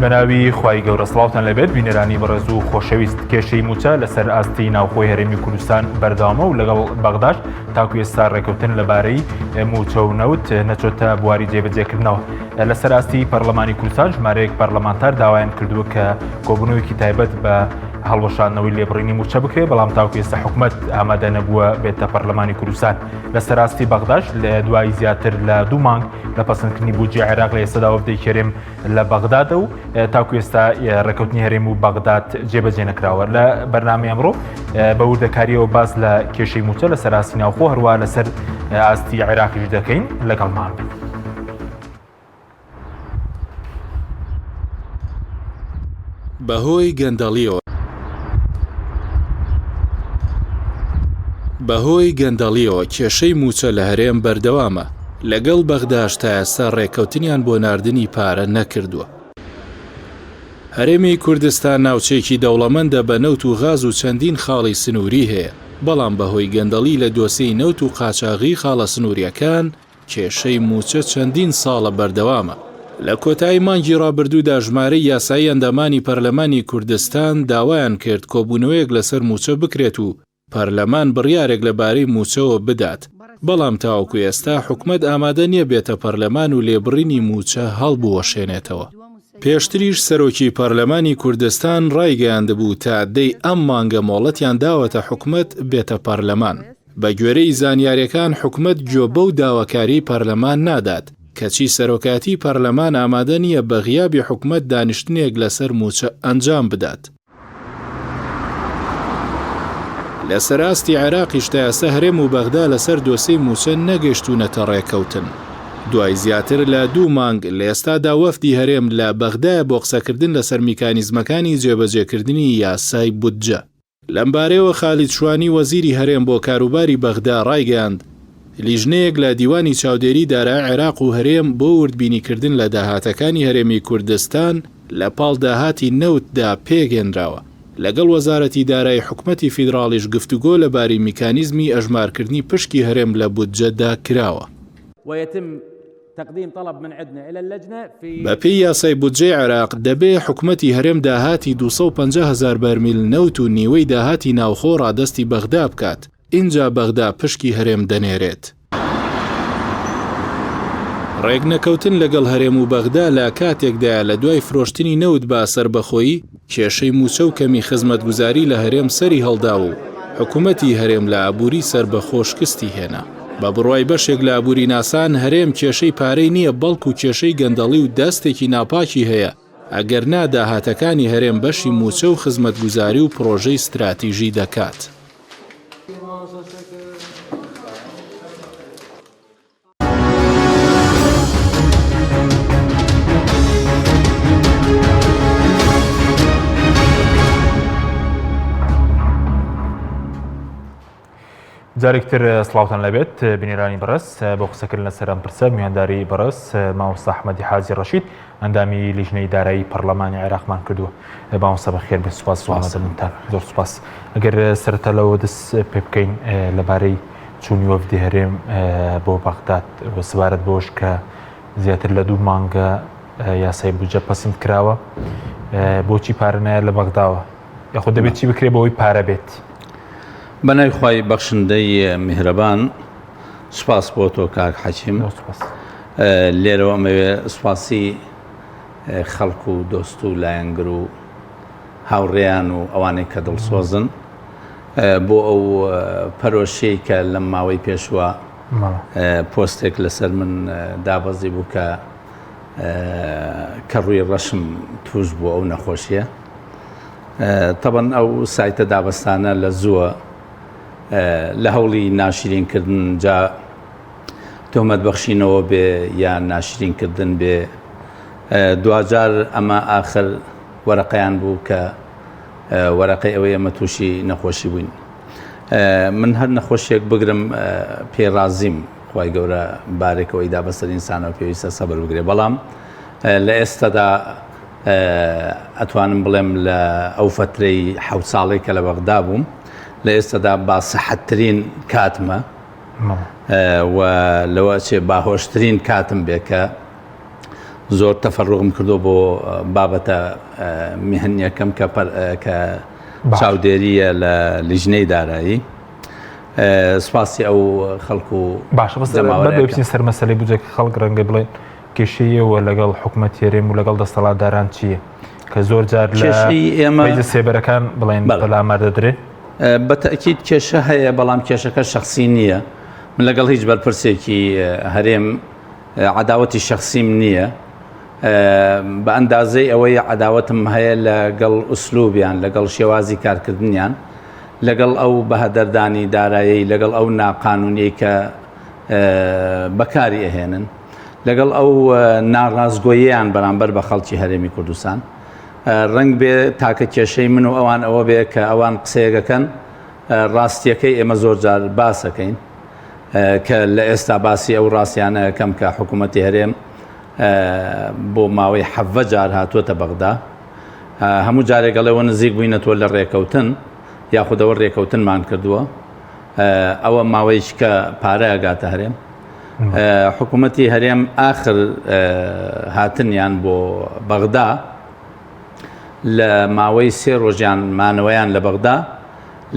بەناوی خوای گەورە سڵاوتان لەبێت بینەرانی بەڕێز و خۆشەویست کێشەی موچە لەسەر ئاستی ناوخۆی هەرێمی کوردستان بەردەوامە و لەگەڵ بەغداد تاکو ئێستا ڕێکەوتن لەبارەی موچە و نەوت نەچۆتە بواری جێبەجێکردنەوە. لەسەر ئاستی پەرلەمانی کوردستان ژمارەیەک پەرلەمانتار داوایان کردووە کە کۆبوونەوەیەکی تایبەت بە هەڵوەشاندنەوەی لێبڕینی موچە بکرێت، بەڵام تاکو ئێستا حکوومەت ئامادە نەبووە بێتە پەرلەمانی کوردستان. لەسەر ئاستی بەغداد لە دوای زیاتر لە 2 مانگ لە پەسەندکردنی بودجێ عێراق لە ئێستادا وەفدەی هەرێم لە بەغدادە و تاکو ئێستا ڕێکەوتنی هەرێم و بەغداد جێبەجێ نەکراوە. لە بەرنامەی ئەمڕۆ بە وردەکاریەوە باس لە کێشەی موچە لەسەر ئاستی ناوخۆ هەروە لەسەر ئاستی عێراقیش دەکەین، لەگەڵمان بن. بەهۆی گەندەڵیەوە کێشەی موچە لە هەرێم بەردەوامە، لەگەڵ بەغداش تا ئێستا ڕێکەوتنیان بۆ ناردنی پارە نەکردووە. هەرێمی کوردستان ناوچەیەکی دەوڵەمەندە بە نەوت و غاز و چەندین خاڵی سنووری هەیە، بەڵام بەهۆی گەندەڵی لە دۆسەی نەوت و قاچاغی خاڵە سنووریەکان کێشەی موچە چەندین ساڵە بەردەوامە. لە کۆتایی مانگی ڕابردوودا ژمارەی یاسایی ئەندامانی پەرلەمانی کوردستان داوایان کرد کۆبوونەوەیەک لەسەر موچە بکرێت و پەرلەمان بڕیارێک لەبارەی موچەوە بدات، بەڵام تاوەکو ئێستا حکوومەت ئامادە نییە بێتە پەرلەمان و لێبڕینی موچە هەڵبوەشێنێتەوە. پێشتریش سەرۆکی پەرلەمانی کوردستان ڕایگەیاندبوو تا دەی ئەم مانگە مۆڵەتیان داوەتە حکوومەت بێتە پەرلەمان. بە گوێرەی زانیاریەکان حکوومەت گوێ بەو داواکاری پەرلەمان نادات، کەچی سەرۆکاتی پەرلەمان ئامادە نییە بە غیابی حکوومەت دانیشتنێک لەسەر موچە ئەنجام بدات. لەسەر ئاستی عێراقیش تا ئێستا هەرێم و بەغدا لەسەر دۆسەی موچە نەگەیشتوونەتە ڕێکەوتن. دوای زیاتر لە 2 مانگ لە ئێستادا وەفدی هەرێم لە بەغدایە بۆ قسەکردن لەسەر میکانیزمەکانی جێبەجێکردنی یاسای بودجە. لەمبارەیەوە خالید شوانی وەزیری هەرێم بۆ کاروباری بەغدا ڕایگەیاند لیژنەیەک لە دیوانی چاودێری دارایی عێراق و هەرێم بۆ وردبینیکردن لە داهاتەکانی هەرێمی کوردستان لە پاڵ داهاتی نەوتدا پێگەێنراوە. لەگەڵ وەزارەتی دارایی حکومەتی فیدراڵیش گفتوگۆ لەباری میکانیزمی ئەژمارکردنی پشکی هەرێم لە بودجەدا کراوە. بەپێی یاسای بودجەی عێراق دەبێ حکومەتی هەرێم داهاتی 250,000 بەرمیل نەوت و نیوەی داهاتی ناوخۆ ڕادەستی بەغدا بکات. اینجا بەغدا پشکی هەرێم دەنێرێت. ڕێگنەکەوتن لەگەڵ هەرێم و بەغدا لە کاتێکدا لە دوای فرۆشتنی نەوت بە سەربەخۆیی کێشەی موچە و کەمی خزمەتگوزاری لە هەرێم سەری هەڵدا و حکوومەتی هەرێم لە ئابووری سەربەخۆ شکستی هێنا. بە بڕوای بەشێک لە ئابووری ناسان هەرێم کێشەی پارەی نییە، بەڵکو کێشەی گەندەڵی و دەستێکی ناپاکی هەیە، ئەگەر ناداهاتەکانی هەرێم بەشی موچە و خزمەتگوزاری و پرۆژەی استراتیژی دەکات. جارێکتر سڵاوتان لەبێت بینێرانی بەڕێز بۆ قسەکردن لەسەر ئەم پرسە میوانداری بەڕێز مامۆستا ئەحمەدی حاجی ڕەشید ئەندامی لیژنەی دارایی پەرلەمانی عێراقمان کردووە. مامۆستا بەخێر بێت، سوپاس زۆرمەدەمتان، زۆر سوپاس. ئەگەر سەرەتا لەوە دەست پێ بکەین لەبارەی چوونی وەفدی هەرێم بۆ بەغداد بە سەبارەت بۆش کە زیاتر لە 2 مانگە یاسای بودجە پەسەند کراوە، بۆچی پارە نایە لە بەغداوە؟ یاخود دەبێت چی بکرێت بۆ ئەوەی پارە بێت؟ بەناوی خوای بەخشندەی میهرەبان، سوپاس بۆ تۆ کاک حەکیم. لێرەوە ئەمەوێ سوپاسی خەڵک و دۆست و لایەنگر و هاوڕێیان و ئەوانەی کە دڵسۆزن بۆ ئەو پەرۆشەی کە لەم ماوەی پێشوە پۆستێک لەسەر من دابەزی بوو کە ڕووی ڕەشم توش بوو ئەو نەخۆشیە. تەبەن ئەو سایتە دابەستانە لە زووە لە هەوڵی ناشرینکردن جا تۆمەت بەخشینەوە بێ یان ناشرینکردن بێ. دوجار ئەمە ئاخر وەرەقەیان بوو کە وەرەقەی ئەوەی ئەمە تووشی نەخۆشی بووین. من هەر نەخۆشیێک بگرم پێڕازیم، خوای گەورە بارێکەوەی دابەسەر ئینسانەوە پێویستە سەبر بگرێ، بەڵام لە ئێستادا ئەتوانم بڵێم لە ئەو فترەی 7 ساڵێک کە لە بەغدا بووم لە ئێستادا باسەحەتترین کاتمە و لەوە چێ باهۆشترین کاتم بێ کە زۆر تەفەڕۆغم کردو بۆ بابەتە میهنیەکەم کە چاودێریە لە لیژنەی دارایی سپاسی ئەو خەڵکو باشە بەبێ سەر مەسەلەی بجێکی خەڵک ڕەنگە بڵێن کێشەیەوە لەگەڵ حکوومەت هێرێم و لەگەڵ دەسەڵاتداران چییە کە زۆر جار لە سێبەرەکان بڵێن بەلامار دەدرێت بەتەکیید کێشە هەیە بەڵام کێشەکە شخصی نییە من لەگەڵ هیچ بەرپرسێکی هەرێم عداوەتی شخصیم نییە بە ئەندازەی ئەوەی عداوەتم هەیە لەگەڵ ئوسلوبیان لەگەڵ شێوازی کارکردنیان لەگەڵ ئەو بەهەدەردانی دارایی لەگەڵ ئەو ناقانونی کە بەکاری ئەهێنن لەگەڵ ئەو ناڕازگۆییان بەرامبەر بە خەڵکی هەرێمی کوردستان ڕنگ بێ تاکە کێشەی من و ئەوان ئەوە بێ کە ئەوان قسەیەکەکەن ڕاستیەکەی ئێمە زۆر جار باسەکەین کە لە ئێستا باسی ئەو ڕاستیانە یەکەم کە حکوومەتی هەرێم بۆ ماوەی 7 جار هاتووەتە بەغدا هەموو جارێکەڵەوە نزیک بووینەتۆ لە ڕێکەوتن یاخودەوە ڕێکەوتنمان کردووە ئەوە ماوەیش کە پارە ئەگاتە هەرێم حکوومەتی هەرێم ئاخر هاتنیان بۆ بەغدا لە ماوەی 3 ڕۆژیان مانەوەیان لە بەغدا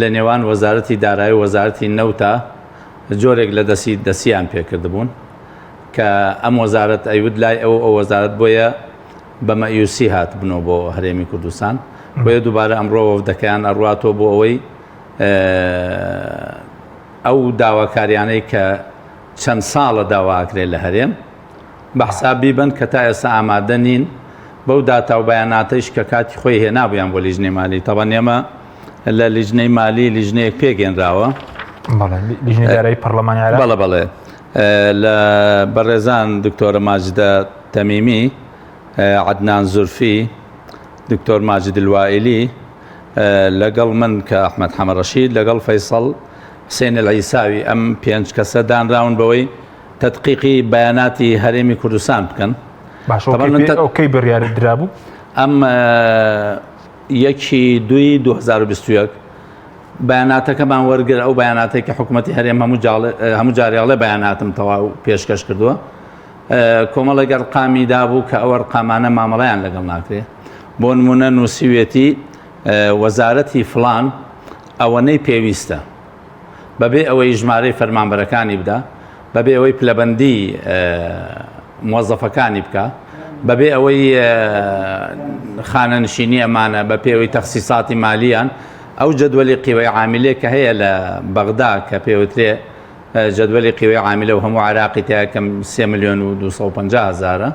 لە نێوان وەزارەتی دارایی و وەزارەتی نەوتە جۆرێک لە دەسییان پێکردبوون کە ئەم وەزارەت ئەیود لای ئەو وەزارەت بۆیە بە مەیوسی هات بنەوە بۆ هەرێمی کوردستان بۆیە دووبارە ئەمڕۆ وەفدەکەیان ئەڕواتەوە بۆ ئەوەی ئەو داواکاریانەی کە چەند ساڵە داواکرێت لە هەرێم بە حسابی بن کە تا ئێستا ئامادە نین بەو داتا و بەیاناتەیش کە کاتی خۆی هێنابوویان بۆ لیژنەی مالی تەبەن ئێمە لە لیژنەی مالی لیژنەیەک پێگەێنراوە بەڵێ لە بەڕێزان دکتۆرە ماجدە تەمیمی عەدنان زورفی دکتۆر ماجد الوائلی لەگەڵ من کە ئەحمەد حەمەڕەشید لەگەڵ فەیسەڵ حسێن العیساوی ئەم 5 کەسە دانراون بەوەی تەدقیقی بەیاناتی هەرێمی کوردستان بکەن ئەوکەی بڕیارە درابوو ئەم 1/2/2021 بەیاناتەکەمان وەرگر ئەو بەیاناتێک کە حکوومەتی هەرێم هەموو جارێڵێ بەیاناتم تەواو پێشکەش کردووە کۆمەڵێک ئەرقامی دابوو کە ئەو ئەرقامانە مامەڵەیان لەگەڵ ناکرێت بۆ نمونە نووسیوێتی وەزارەتی فڵان ئەوەنەی پێویستە بەبێ ئەوەی ژمارەی فەرمانبەرەکانی بدا بەبێ ئەوەی پلەبەندی موەزەفەکانی بکە بەبێ ئەوەی خانەنشینی ئەمانە بە پێوەی تەخسیساتی مالیان ئەو جەدوەلی قیوەی عامیلێ کە هەیە لە بەغدا کە پێوترێ جەدوەلی قیوەی عامیلە و هەموو عراقی تیاکەم 3,250,000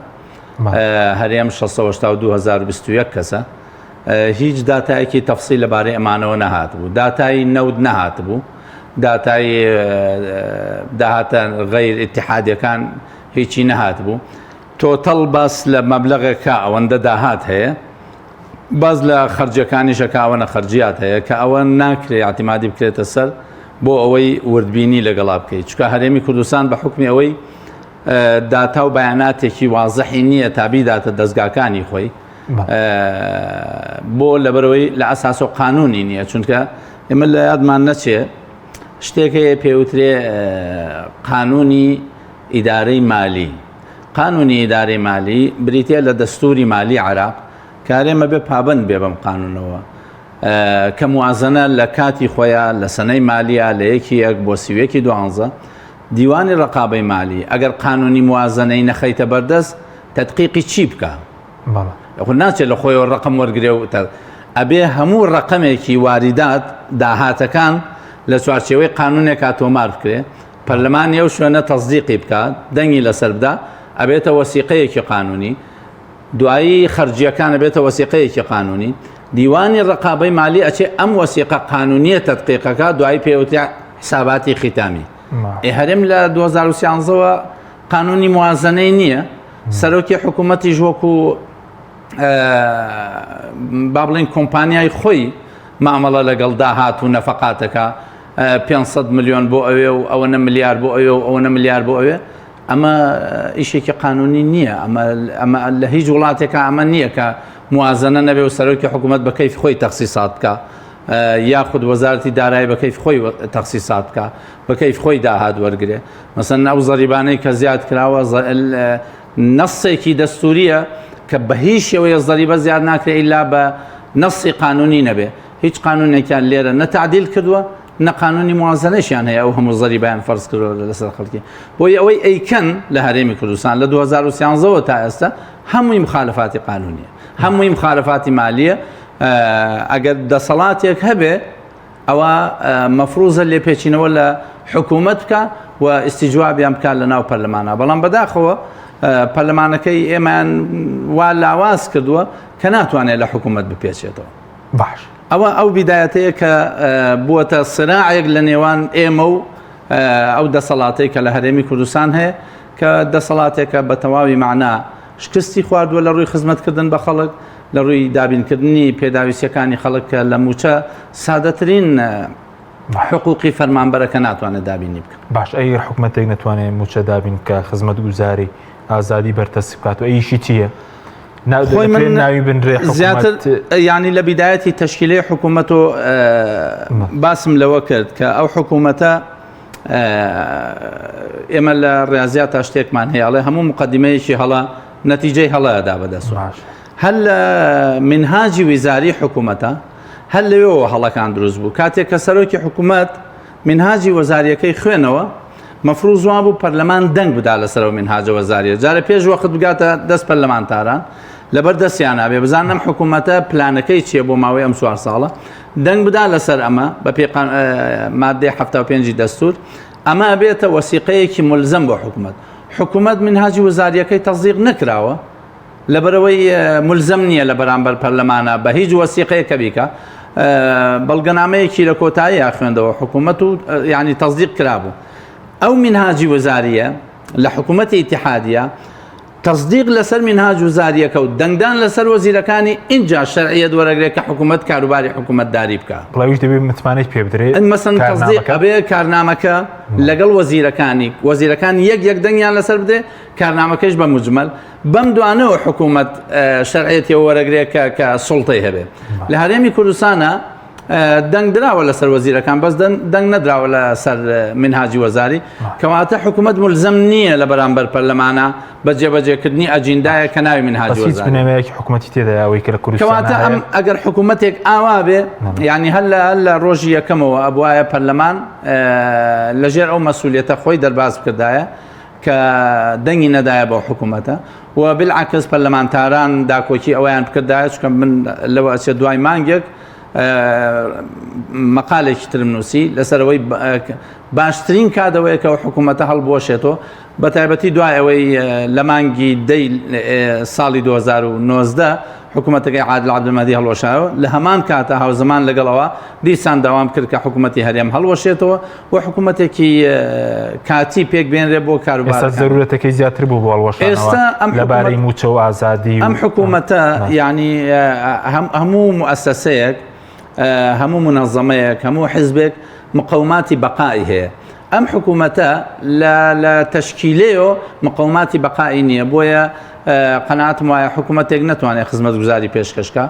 هەرێم 682,021 کەسە هیچ داتایەکی تەفسیل لەبارەی ئەمانەوە نەهات بوو داتایی نەود نەهات بوو داتای داهاتە غەیر ئیتیحادیەکان هیچی نەهات بوو تۆتەڵ باس لە مەبلەغێکە ئەوەندە داهات هەیە باز لە خەرجەکانیشەکە ئەوەنە خەرجیات هەیە کە ئەوە ناکرێ اعتیمادی بکرێتە سەر بۆ ئەوەی وردبینی لەگەڵا بکەیت چکە هەرێمی کوردستان بە حکمی ئەوەی داتا و بەیاناتێکی وازەحی نییە تابیداتە دەستگاکانی خۆی بۆ لەبەرەوەی لە ئەساس و قانونی نییە چونکە ئێمە لە یادمان نەچێ شتێکەیە پێوترێ قانونی ئیدارەی مالی قانونی ئیدارەی مالی بریتە لە دەستوری مالی عراق کارێمە بێ پابند بێ بەم قانونەوە کە موازنە لە کاتی خۆیان لە سنەی مالیە لە 1 بۆ 12 دیوانی ڕقابەی مالی ئەگەر قانونی موازنەی نەخەیتە بەردەست تەدقیقی چی بکە ناچێت لە خۆیەوە ڕقم وەرگێ و ئەبێ هەموو ڕقمێکی واریدات داهاتەکان لە چوارچێوەی قانونێکا تۆمار بکرێ پەرلەمانی ئەو شوێنە تەصدیقی بکات دەنگی لەسەر بدا ئەبێتە وەسیقەیەکی قانونی دوایی خەرجیەکانە بێتە وەسیقەیەکی قانونی دیوانی ڕقابەی مالی ئەچێ ئەم وەسیقە قانونیە تەدقیقەکە دوایی پێوترێ حساباتی ختامی هەرێم لە 2013ەوە قانونی موازنەی نییە سەرۆکی حکوومەتیش وەکو با بڵێن کۆمپانیای خۆی مامەڵە لەگەڵ داهات و نەفەقاتەکە 500 ملیۆن بۆ ئەوێ و ئەوەنە ملیار بۆ ئەوێ و ئەوەنە ملیار بۆ ئەوێ ئەمە ئیشێکی قانونی نییە ئەمە لە هیچ وڵاتێکە ئەمە نییە کە موازنە نەبێ و سەرۆکی حکوومەت بە کەیف خۆی تەخسیسات بکە یاخود وەزارەتی دارایی بە کەیف خۆی تەخسیسات بکە بە کەیف خۆی داهات وەرگێ مەسەن ئەو زەریبانەی کە زیاد کراوە نەسێکی دەستوریە کە بە هیچ شێوەیە زەریبە زیاد ناکرێت ئیلا بە نەسی قانونی نەبێ هیچ قانونێکیان لێرە نەتعدیل کردووە نە قانونی موازنەشیان هەیە ئەو هەموو زەریبیان فەرز کردووە لەسەر خەڵکی بۆی ئەوەی ئەیکەن لە هەرێمی کوردستان لە 2013ەوە تا ئێستا هەمووی مخالفاتی قانونیە هەمووی مخالفاتی مالیە ئەگەر دەسەڵاتێک هەبێ ئەوە مەفروزە لێ پێچینەوە لە حکوومەت بکە و ئیستیجوابیان بکات لە ناو پەرلەمانە بەڵام بەداخەوە پەرلەمانەکەی ئێمەیان وا لاواز کردووە کە ناتوانێت لە حکوومەت بپێچێتەوە باش ئەو بیدایەتەیە کە بووەتە سراعێک لە نێوان ئێمە و ئەو دەسەڵاتەی کە لە هەرێمی کوردستان هەیە کە دەسەڵاتێکە بە تەواوی معنا شکستی خواردووە لە ڕووی خزمەتکردن بە خەڵک لە ڕووی دابینکردنی پێداویستیەکانی خەڵک کە لە موچە سادەترین حقوقی فەرمانبەرەکە ناتوانێت دابینی بکە باش ئەی حکوومەتێک نتوانێت موچە دابین کە خزمەت گوزاری ئازادی بەرتەسب بکات و ئەیشی چییە؟ خۆی من ناوی بنرێ زیاتر ینی لە بیدایەتی تەشکیلەی حکوومەت و باسم لەوە کرد کە ئەو حکوومەتە ئێمە لە ڕاضیاتە شتێکمان هەیەڵێ هەموو مقدمەیەکی هەڵە نەتیجەی هەڵەدا بەدەست هەر لە منهاجی ویزاری حکوومەتە هەر لەوێەوە هەڵەکان دروست بوو کاتێک کە سەرۆکی حکوومەت منهاجی وەزاریەکەی خوێنەوە مەفروض وا بوو پەرلەمان دەنگ بدا لەسەر منهاجە وەزاریە جارە پێش وەخت بگاتە دەست پەرلەمانتاران لەبەر دەستیان نابێ بزانم حکوومەتە پلانەکەی چیە بۆ ماوەی ئەم 4 ساڵە دەنگ بدا لەسەر ئەمە بە مادەی 75 دەستور ئەمە بێتە وەسیقەیەکی ملزم بۆ حکوومەت منهاجی وەزاریەکەی تەصدیق نەکراوە لەبەرەوەی ملزم نییە لە بەرامبەر پەرلەمانە بە هیچ وەسیقەیەکە بیکە بەڵگەنامەیەکی لە کۆتایی خوێندەوە حکوومەت و یعنی تەصدیق کرابوو ئەو منهاجی وەزاریە لە حکوومەتی ئیتیحادیە تصدیق لەسەر منهاج وزاریەکە و دەنگدان لەسەر وەزیرەکانی اینجا شەرعیەت وەرەگرێت کە حکوومەت کاروباری حکوومەتداری بکە بڵاویش دەبێت متمانەی پێ بدرێت مەسەن تصدیق ئەبێ کارنامەکە لەگەڵ وەزیرەکانی یەک دەنگیان لەسەر بدێ کارنامەکەش بە مجمل بەم دوانەوە حکوومەت شەرعیەتی وەرەگرێت کە سوڵتەی هەبێت لە هەرێمی کوردستانە دەنگ دراوە لەسەر وەزیرەکان بەس دەنگ نەدراوە لەسەر منهاجی وەزاری کەواتە حکوومەت ملزم نییە لە بەرامبەر پەرلەمانە بە جێبەجێکردنی ئەجیندایە کە ناوی منهاجی وەزاری بنەمەیەکی حکوومەتی تێدایەوەی کە لە کوردستان کەواتە ئەم ئەگەر حکوومەتێک ئاوا بێ یعنی هەر لە ڕۆژی یەکەمەوە ئەبوایە پەرلەمان لەژێر ئەو مەسئولیەتە خۆی دەرباز بکردایە کە دەنگی نەدایە بۆ حکوومەتە و بالعکس پەرلەمانتاران داکۆکی ئەویان بکردایە چونکە من لەوە ئەچێ دوای مانگێک مەقالێکی ترم نووسی لەسەرەوەی باشترین کادەوەیە کە حکوومەتە هەڵبوەشێتەوە بە تایبەتی دوای ئەوەی لە مانگی ساڵی 2019 حکوومەتەکەی عادل عەبدولمەجید هەڵوەشایەوە لە هەمان کاتە هاوزەمان لەگەڵەوە دیسان داوام کرد کە حکوومەتی هەرێم هەڵوەشێتەوە و حکوومەتێکی کاتی پێک بێنرێ بۆ کاروبار ئێستا زەرورەتەکەی زیاتر بوو بۆ هەڵوەشانەوە لەبارەی موچە و ئازادی ئەم حکوومەتە یعنی هەموو مؤسسەیەک هەموو منەظەمەیەک هەموو حزبێک مقاوماتی بەقای هەیە ئەم حکوومەتە لە تەشکیلەیەوە مقاوماتی بەقای نییە بۆیە قەناعەتم وایە حکوومەتێک نەتوانێت خزمەتگوزاری پێشکەشکە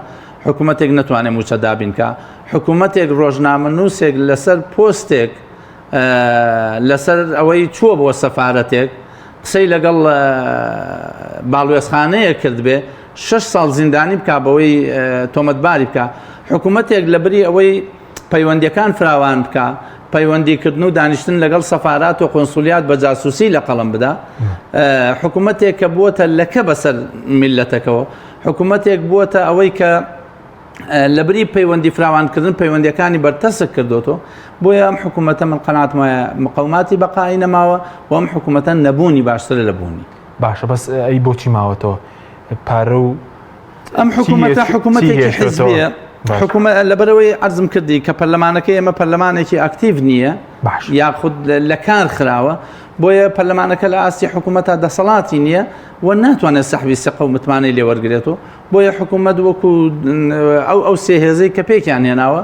حکوومەتێک نەتوانێت موچە دابینکە حکوومەتێک ڕۆژنامەنووسێک لەسەر پۆستێک لەسەر ئەوەی چووە بۆ سەفارەتێک قسەی لەگەڵ باڵوێزخانەیە کرد بێ 6 ساڵ زیندانی بکە بەوەی تۆمەتباری بکە حکوومەتێک لەبری ئەوەی پەیوەندیەکان فراوان بکە پەیوەندیکردن و دانیشتن لەگەڵ سەفارات و قۆنسولیات بە جاسووسی لە قەڵم بدا حکوومەتێک کە بووەتە لەکە بەسەر میلەتەکەەوە حکوومەتێک بووەتە ئەوەی کە لەبری پەیوەندی فراوانکردن پەیوەندیەکانی بەرتەسک کردوتەوە بۆیە ئەم حکوومەتە من قەناعەتم وایە مقاوماتی بەقای نەماوە و ئەم حکوومەتە نەبوونی باشترە لە بوونی باشە بەس ئەی بۆچی ماوەتەوە پارە و ئەم حکوومەتێکی حزبیە لەبەرەوەی عەرزم کردی کە پەرلەمانەکەی ئێمە پەرلەمانێکی ئاکتیڤ نییە یاخود لە کار خراوە بۆیە پەرلەمانەکە لە ئاستی حکوومەتە دەسەڵاتی نییە و ناتوانێت سەحبی سەقە و متمانەی لێوەرگێتەوە بۆیە حکوومەت وەکو ئەو سێهێزەی کە پێکیان هێناوە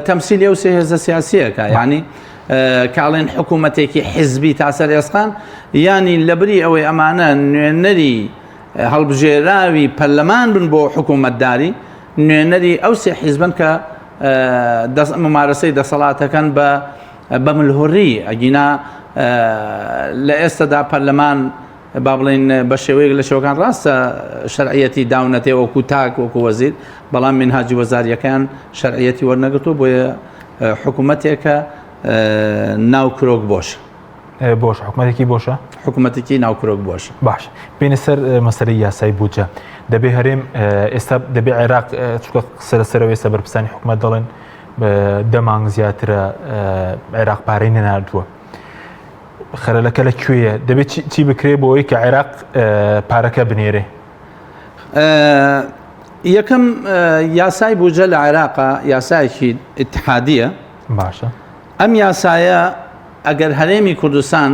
تەمسیلی ئەو سێهێزە سیاسیەکە یعنی کاڵێن حکوومەتێکی حزبی تاسەر ئێسقان ینی لەبری ئەوەی ئەمانە نوێنەری هەڵبژێراوی پەرلەمان بن بۆ حکوومەتداری نوێنەری ئەو سێ حیزبن کە ممارەسەی دەسەڵاتەکەن بە ملهوڕی ئەگینا لە ئێستادا پەرلەمان با بڵێن بە شێوەیەک لە شێوەکان ڕاستە شەرعیەتی داونەتێ وەکو تاک وەکو وەزیر بەڵام منهاجی وەزاریەکان شەرعیەتی وەرنەگرتو بۆیە حکوومەتێکە ناو کرۆک بۆش بۆش حکوومەتێکی بۆشە حکوومەتێکی ناو کرۆک بۆش باش بینە سەر مەسەرەی یاسای بوجە دەبێ هەرێم ئێستا دەبێ عێراق چکە سەرەوەی سەبەرپرسانی حکوومەت دەڵێن دەمانگ زیاترە عێراق پارەی نەناردووە خەرەلەکە لەکوێیە دەبێت چی بکرێ بۆ ئەوەی کە عێراق پارەکە بنێرێ یەکەم یاسای بوجە لە عێراقا یاسایەکی ئیتحادیە باشە ئەم یاسایە ئەگەر هەرێمی کوردستان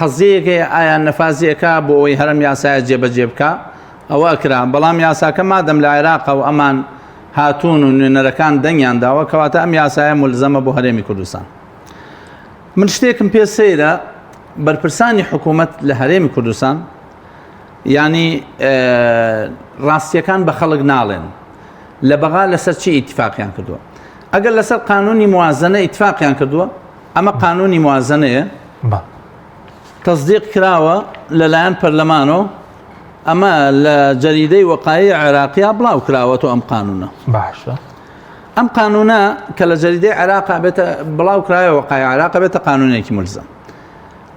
قەزەیەکە ئایا نەفازیەکە بۆ ئەوەی هەرم یاسایە جێبەجێ بکە ئەوە ئەکرا بەڵام یاساکە مادەم لە عێراقا و ئەمان هاتوون و نوێنەرەکان دەنگیان داوە کەواتە ئەم یاسایە مولزەمە بۆ هەرێمی کوردستان من شتێکم پێ سەیرە بەرپرسانی حکوومەت لە هەرێمی کوردستان ینی ڕاستیەکان بە خەڵک ناڵێن لە بەغا لەسەر چی ئیتفاقیان کردووە ئەگەر لەسەر قانونی موازنە ئیتفاقیان کردووە ئەمە قانونی موازنەیە تەصدیق کراوە لەلایەن پەرلەمانەوە ئەمە لە جەریدەی وەقایعی عێراقیا بڵاو کراوەتەوە ئەم قانونە باشە ئەم قانونە کە لە جەریدەی عێراقا بێتە بڵاو کرایە وەقایعی عێراقا بێتە قانونێکی ملزم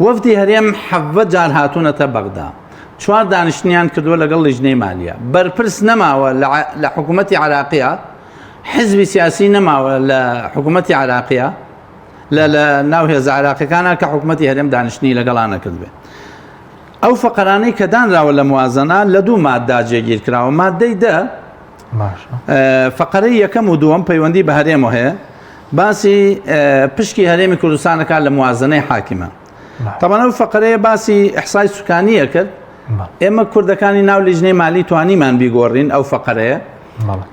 وەفدی هەرێم 7 جار هاتوونەتە بەغدا 4 دانیشتنیان کردووە لەگەڵ لیژنەی مالیە بەرپرس نەماوە لە حکوومەتی عێراقیە حزبی سیاسی نەماوە لە حکوومەتی عێراقیە لە ناو هێزە عێراقیەکانە کە حکوومەتی هەرێم دانیشتنی لەگەڵانە کردبێ ئەو فەقەرانەی کە دانراوە لە موازنە لە دوو ماددا جێگیر کراوە مادەی دە فەقەرەی یەکەم و دووەم پەیوەندی بە هەرێمەوە هەیە باسی پشکی هەرێمی کوردستانەکە لە موازنەی حاکمە طبعا ئەو فەقەرەیە باسی ئیحسای سوکانیە کرد ئێمە کوردەکانی ناو لیژنەی مالی توانیمان بیگۆڕین ئەو فەقەرەیە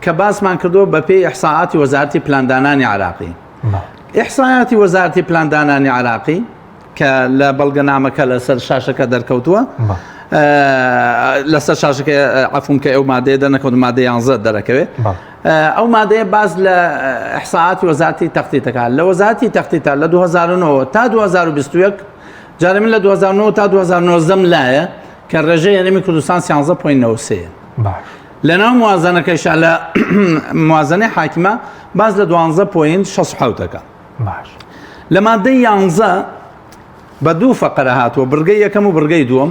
کە باسمان کردووە بەپێی ئیحساءاتی وەزارەتی پلاندانانی عێراقی ئیحساءاتی وەزارەتی پلاندانانی عێراقی کە لە بەڵگەنامەکە لەسەر شاشەکە دەرکەوتووە لەسەر شاشەکە عەفوم کە ئەو مادەیە دەرنەکەوت مادەی 11 دەرەکەوێت ئەو مادەیە باز لە ئیحساءاتی وەزارەتی تەختیتەکە لە وەزارەتی تەختیتە لە 2009 تا 2021 جارێ من لە 2009 تا 2019 لایە کە ڕێژەی هەرێمی کوردستان 13.93 لەناو موازنەکەیشە لە موازنەی حاکمە باز لە 12.67 لە مادەی 11 بە دوو فەقەرە هاتووە بڕگەی یەکەم و بڕگەی دووەم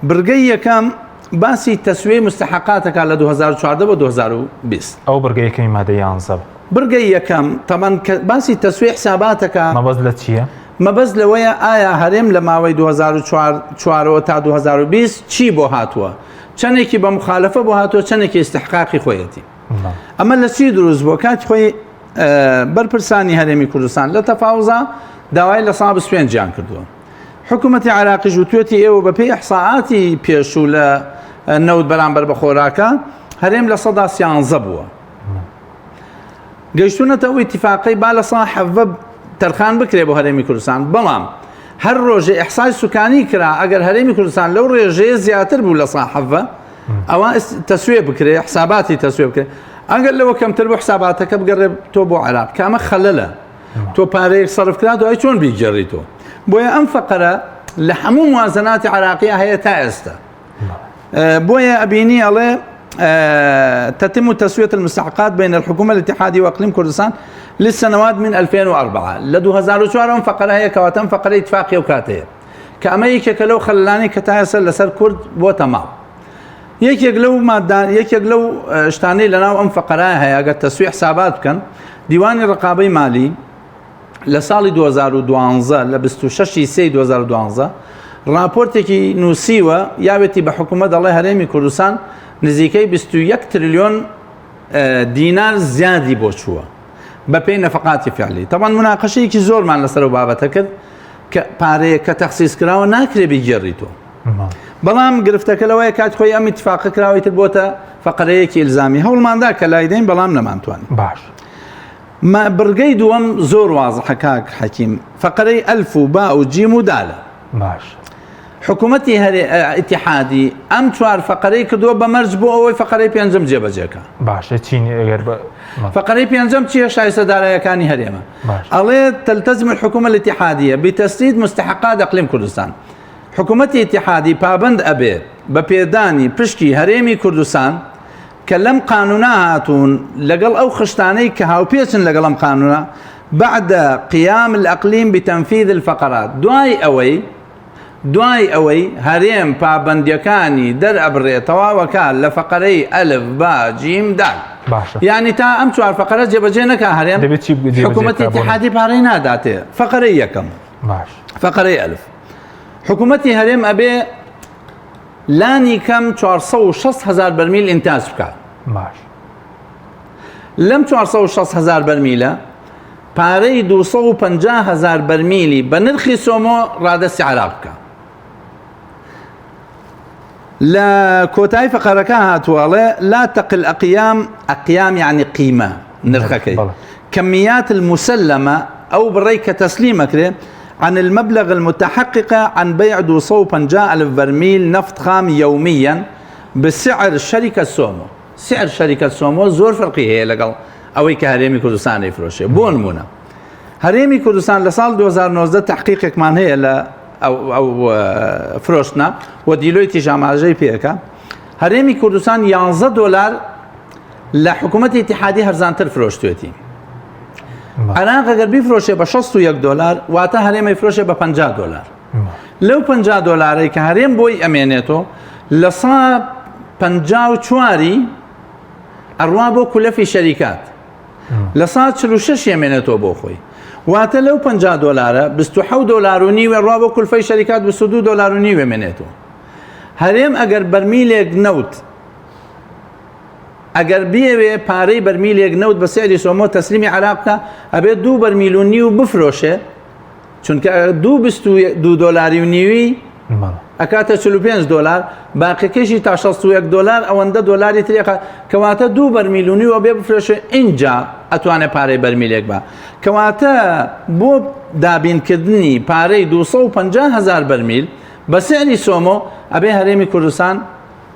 بڕگەی یەکەم باسی تەسویەی مستحقاتەکە لە 2014 بۆ 2020 ئەو بڕگەی یەکەمی مادەی 11 بڕگەی یەکەم تەمان باسی تەسویە حساباتەکە مەبەست لە چییە؟ مەبەست لەوەیە ئایا هەرێم لە ماوەی 2004 تا 2020 چی بۆ هاتووە چەندێکی بە مخالفە بۆ هاتووە چەندێکی استحقاقی خۆیەتی ئەمە لە چی دروست بۆ کاتی خۆی بەرپرسانی هەرێمی کوردستان لە تەفاوزە داوای لە سابس پێنجیان کردووە حکوومەتی عێراقی ژووتوێتی ئێوە بەپێی ئیحساءاتی پێشوو لە نەوت بەرامبەر بە خۆراکە هەرێم لە 13 بووە گەیشتونەتە ئەو ئیتیفاقی با لە 100 تەرخان بکرێ بۆ هەرێمی کوردستان بەڵام هەر ڕۆژێ ئیحسای سوکانی کرا ئەگەر هەرێمی کوردستان لەو ڕێژەیە زیاتر بوو لە 100 ئەوە تەسویە بکرێ حساباتی تەسویە بکرێ ئەگەر لەوە کەمتر بۆ حساباتەکە بگەڕێ تۆ بۆ عێراق کامە خەلەلە تۆ پارەیەک سەرف کرا دوای چۆن بیگەڕیتەوە بۆیە ئەم فەقەرە لە هەموو موازناتی عێراقیە هەیە تا ئێستا بۆیە ئەبینی ئەڵێ تتم تسوية المستحقات بين الحكومة الاتحادية وإقليم كردستان للسنوات من 2004 ل 2004 فقرة هي كواتم فقرة اتفاقية وكاتية كأمريكا كلو خلاني كتايسر لسر كرد بو تمام يك لو مادان يك لو اشتاني لنا ام فقرة هي اگر تسوية حسابات كان ديوان الرقابي مالي لسال 2012 ل 26 2012 راپۆرتێکی نووسیوە یاوێتی بە حکوومەت دەڵێ هەرێمی کوردستان نزیکەی 21 تریلیۆن دینار زیادی بۆ چووە بەپێی نەفەقاتی فعلی تەمان مناقەشەیەکی زۆرمان لەسەر و بابەتە کرد کە پارەیە کە تەخسیس کراوە ناکرێ بیگێڕیتەوە بەڵام گرفتەکە لەوەیە کات خۆی ئەم ئیتفاقە کراوەیتر بۆتە فەقەرەیەکی ئیلزامی هەوڵماندا کە لایدەین بەڵام نەمانتوانی باش ما بڕگەی دووەم زۆر وازحە کاک حەکیم فەقەرەی ئەلف و با و جیم و دالە باش حکوومەتی ئیتیحادی ئەم چوار فەقەرەی کردووە بە مەرج بۆ ئەوەی فەقەرەی پێنجەم جێبەجێکە باشە چینی ئەگەر فەقەرەی پێنجەم چییە شایستەدارایەکانی هەرێمە ئەڵێ تلتزم الحكومة الاتحادية بتسديد مستحقات إقليم كردستان حکوومەتی اتحادی پابند ئەبێ بە پێدانی پشکی هەرێمی کوردستان کە لەم قانونا هاتوون لەگەڵ ئەو خشتانەی کە هاوپێچن لەگەڵ ئەم قانونا بعد قيام الأقليم بتنفيذ الفقرات دوای ئەوەی هەرێم پابندیەکانی دەرئەبڕێ تەواوەکە لە فقرەی ئەلف با جیم دال یعنی تا ئەم چوار فقرە جێبەجێ نەکا هەرێم حکوومەتی اتحادی پارەی ناداتێ فقرەی یەکەم فقرەی ئەلف حکوومەتی هەرێم ئەبێ لانی کەم 460,000 بەرمیل ئینتاج بکات لەم 460,000 بەرمیلە پارەی 250,000 بەرمیلی بە نرخی سۆمۆ ڕادەستی عراق بکە لە کۆتایی فقرەکە هاتووەڵێ لا تقل ئەقیام يعني قیمە نرخەکەی كميات المسلمة أو بريك تسليم أكره عن المبلغ المتحقق عن بيع 250,000 برميل نفط خام يوميا بسعر شركة سومو سعر شركة سومو زور فرقي هي لقل أوي كهريمي كردستان يفروشه بون مونا هريمي كردستان لسال 2019 تحقيق كمان هي أو فروشنا وديلويتي جامعة جي بيكا هريمي كردستان $11 لحكومة اتحادية هرزانتر فروشتويتي عراق اگر بفروشه با $61 واتا هریم يفروشه با $50 لو $50 که هریم بوی امینتو لصا 54 اروابو کلفی شرکات لصا 46 امینتو بو خوی واتا لو $50 $27.5 اروابو کلفی شرکات $22.5 امینتو هریم اگر برمیل نوت اگر بیه پاره برمیل یک نوت به سعر سومو تسلیمی عراق که ابی 2.5 برمیل بفروشه چون که $22.5 اکاته $45 باقی کشی تا $61 اونده دلاری طریقه کواته 2 برمیل و ابی بفروشه اینجا اتوانه پاره برمیل یک با کواته بو دابین کردنی پاره 250,000 برمیل به سعر سومو ابی هرمی کردستان